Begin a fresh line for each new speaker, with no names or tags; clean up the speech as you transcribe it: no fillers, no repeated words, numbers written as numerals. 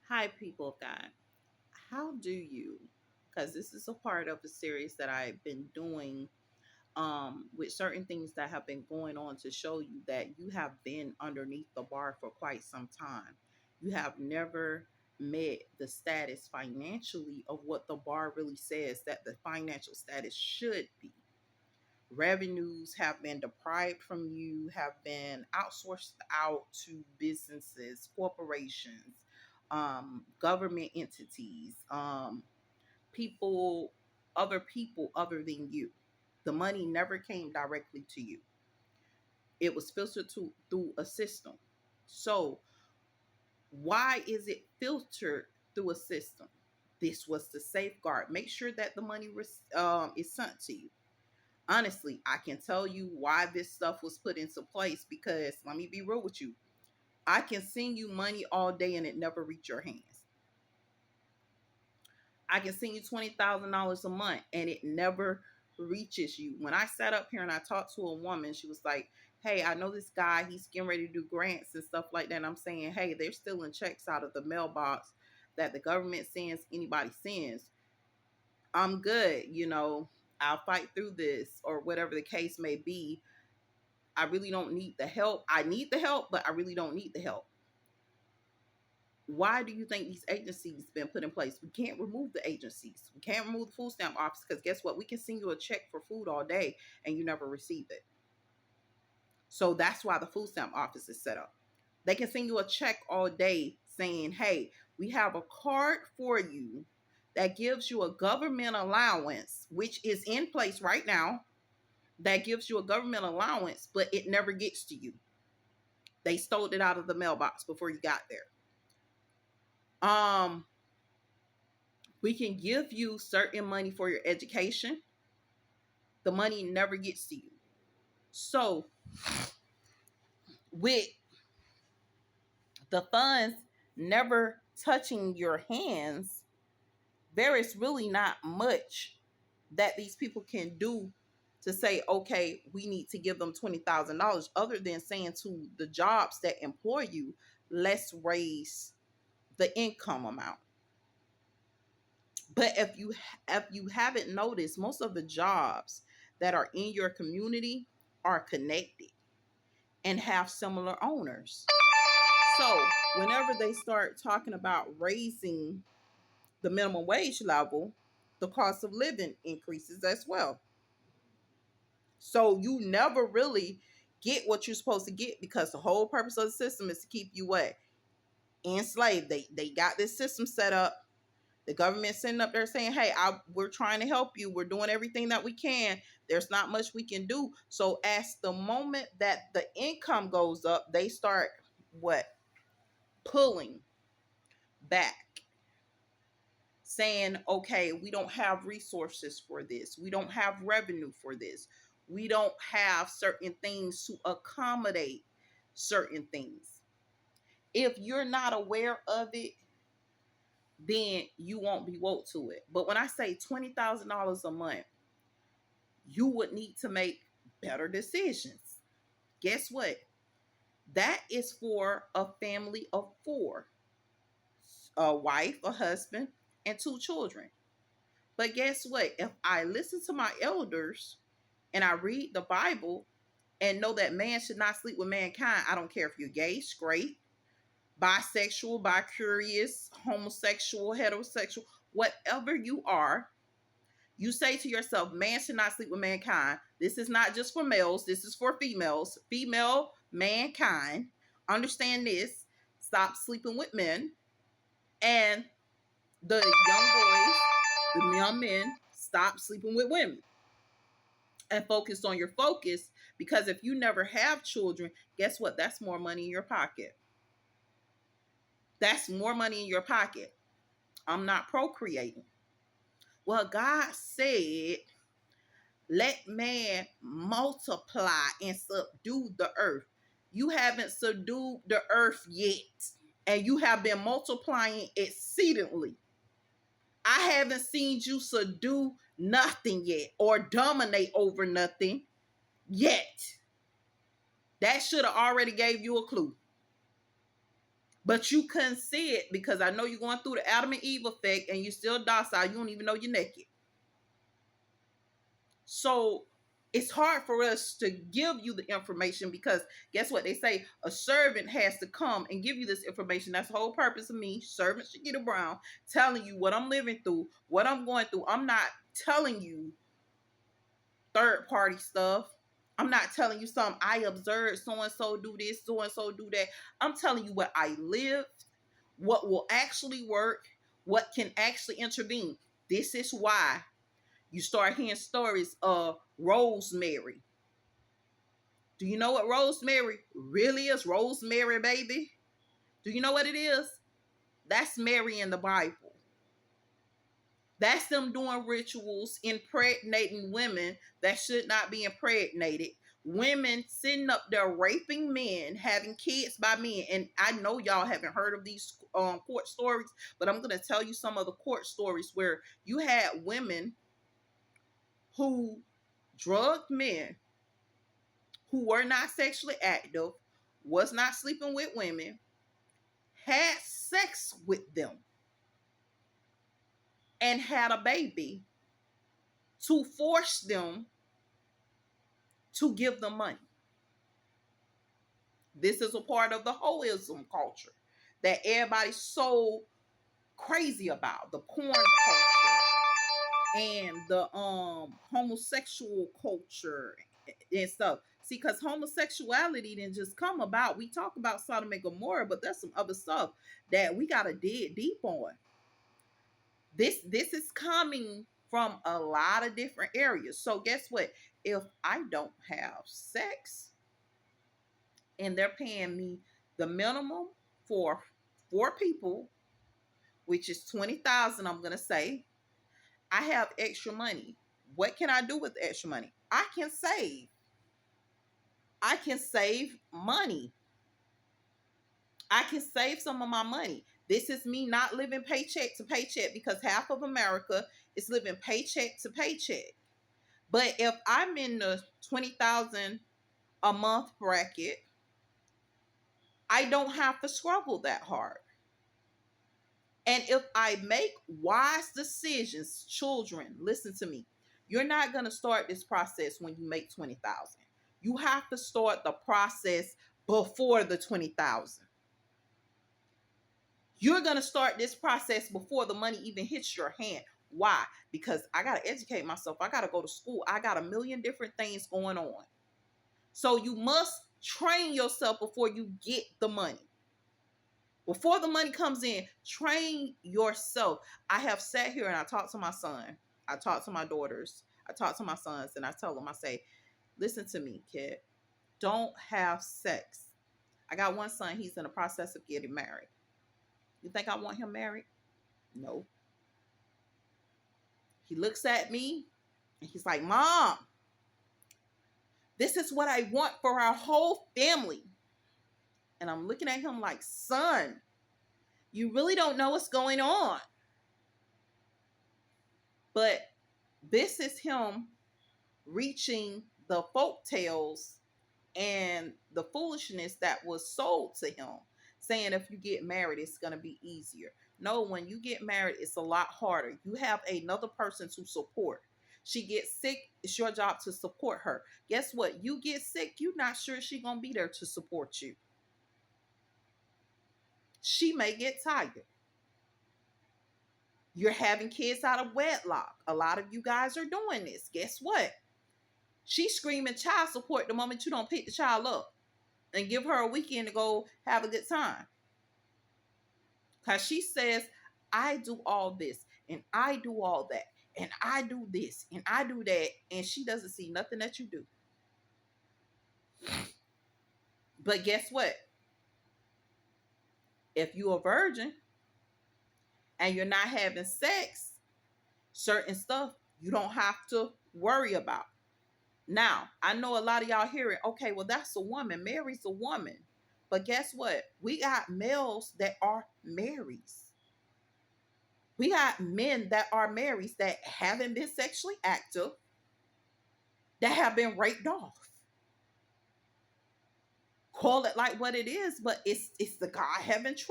Hi, people of God. How do you? Because this is a part of a series that I've been doing with certain things that have been going on to show you that you have been underneath the bar for quite some time. You have never met the status financially of what the bar really says that the financial status should be. Revenues have been deprived from you, have been outsourced out to businesses, corporations, government entities, people, other people other than you. The money never came directly to you. It was filtered through a system. So why is it filtered through a system? This was to safeguard. Make sure that the money is sent to you. Honestly, I can tell you why this stuff was put into place because let me be real with you. I can send you money all day and it never reach your hands. I can send you $20,000 a month and it never reaches you. When I sat up here and I talked to a woman, she was like, "Hey, I know this guy, he's getting ready to do grants and stuff like that." And I'm saying, "Hey, they're stealing checks out of the mailbox that the government sends, anybody sends. I'm good, I'll fight through this," or whatever the case may be. I really don't need the help. I need the help, but I really don't need the help. Why do you think these agencies been put in place? We can't remove the agencies. We can't remove the food stamp office because guess what? We can send you a check for food all day and you never receive it. So that's why the food stamp office is set up. They can send you a check all day saying, "Hey, we have a card for you that gives you a government allowance, which is in place right now, that gives you a government allowance, but it never gets to you. They stole it out of the mailbox before you got there. Um, we can give you certain money for your education. The money never gets to you. So with the funds never touching your hands, there is really not much that these people can do to say, okay, we need to give them $20,000 other than saying to the jobs that employ you, let's raise the income amount. But if you haven't noticed, most of the jobs that are in your community are connected and have similar owners. So whenever they start talking about raising the minimum wage level, the cost of living increases as well. So you never really get what you're supposed to get because the whole purpose of the system is to keep you what? Enslaved. They got this system set up. The government sitting up there saying, "Hey, we're trying to help you. We're doing everything that we can. There's not much we can do." So as the moment that the income goes up, they start what? Pulling back, saying, "Okay, we don't have resources for this. We don't have revenue for this. We don't have certain things to accommodate certain things." If you're not aware of it, then you won't be woke to it. But when I say $20,000 a month, you would need to make better decisions. Guess what? That is for a family of four: a wife, a husband, and two children. But guess what? If I listen to my elders and I read the Bible and know that man should not sleep with mankind, I don't care if you're gay, straight, bisexual, bicurious, homosexual, heterosexual, whatever you are, you say to yourself, man should not sleep with mankind. This is not just for males, this is for females. Female mankind, understand this. Stop sleeping with men. And the young boys, the young men, stop sleeping with women. And focus on your focus, because if you never have children, guess what? That's more money in your pocket. That's more money in your pocket. I'm not procreating. Well, God said, let man multiply and subdue the earth. You haven't subdued the earth yet, and you have been multiplying exceedingly. I haven't seen you subdue nothing yet or dominate over nothing yet. That should have already gave you a clue. But you couldn't see it because I know you're going through the Adam and Eve effect and you're still docile. You don't even know you're naked. So it's hard for us to give you the information because guess what? They say a servant has to come and give you this information. That's the whole purpose of me, Servant Shakita Brown, telling you what I'm living through, what I'm going through. I'm not telling you third party stuff. I'm not telling you something I observed, so and so do this, so and so do that. I'm telling you what I lived, what will actually work, what can actually intervene. This is why you start hearing stories of Rosemary. Do you know what Rosemary really is? Rosemary, baby. Do you know what it is? That's Mary in the Bible. That's them doing rituals, impregnating women that should not be impregnated. Women sitting up there raping men, having kids by men. And I know y'all haven't heard of these court stories, but I'm going to tell you some of the court stories where you had women who drugged men who were not sexually active, was not sleeping with women, had sex with them, and had a baby to force them to give them money. This is a part of the hoism culture that everybody's so crazy about, the porn culture and the homosexual culture and stuff. See, because homosexuality didn't just come about. We talk about Sodom and Gomorrah, but there's some other stuff that we gotta dig deep on. This is coming from a lot of different areas. So guess what? If I don't have sex and they're paying me the minimum for 4 people, which is 20,000, I'm gonna say, I have extra money. What can I do with the extra money? I can save. I can save money. I can save some of my money. This is me not living paycheck to paycheck because half of America is living paycheck to paycheck. But if I'm in the 20,000 a month bracket, I don't have to struggle that hard. And if I make wise decisions, children, listen to me. You're not going to start this process when you make 20,000. You have to start the process before the 20,000. You're going to start this process before the money even hits your hand. Why? Because I got to educate myself. I got to go to school. I got a million different things going on. So you must train yourself before you get the money. Before the money comes in, train yourself. I have sat here and I talked to my son. I talked to my daughters. I talk to my sons and I tell them, I say, listen to me, kid. Don't have sex. I got one son. He's in the process of getting married. You think I want him married? No. He looks at me and he's like, Mom, this is what I want for our whole family. And I'm looking at him like, son, you really don't know what's going on. But this is him reaching the folk tales and the foolishness that was sold to him, saying if you get married, it's going to be easier. No, when you get married, it's a lot harder. You have another person to support. She gets sick, it's your job to support her. Guess what? You get sick, you're not sure she's going to be there to support you. She may get tired. You're having kids out of wedlock. A lot of you guys are doing this. Guess what? She's screaming child support the moment you don't pick the child up and give her a weekend to go have a good time. Because she says, I do all this and I do all that and I do this and I do that. And she doesn't see nothing that you do. But guess what? If you're a virgin and you're not having sex, certain stuff you don't have to worry about. Now, I know a lot of y'all hearing, okay, well, that's a woman. Mary's a woman. But guess what? We got males that are Marys. We got men that are Marys that haven't been sexually active, that have been raped off. call it like what it is, but it's the God heaven truth.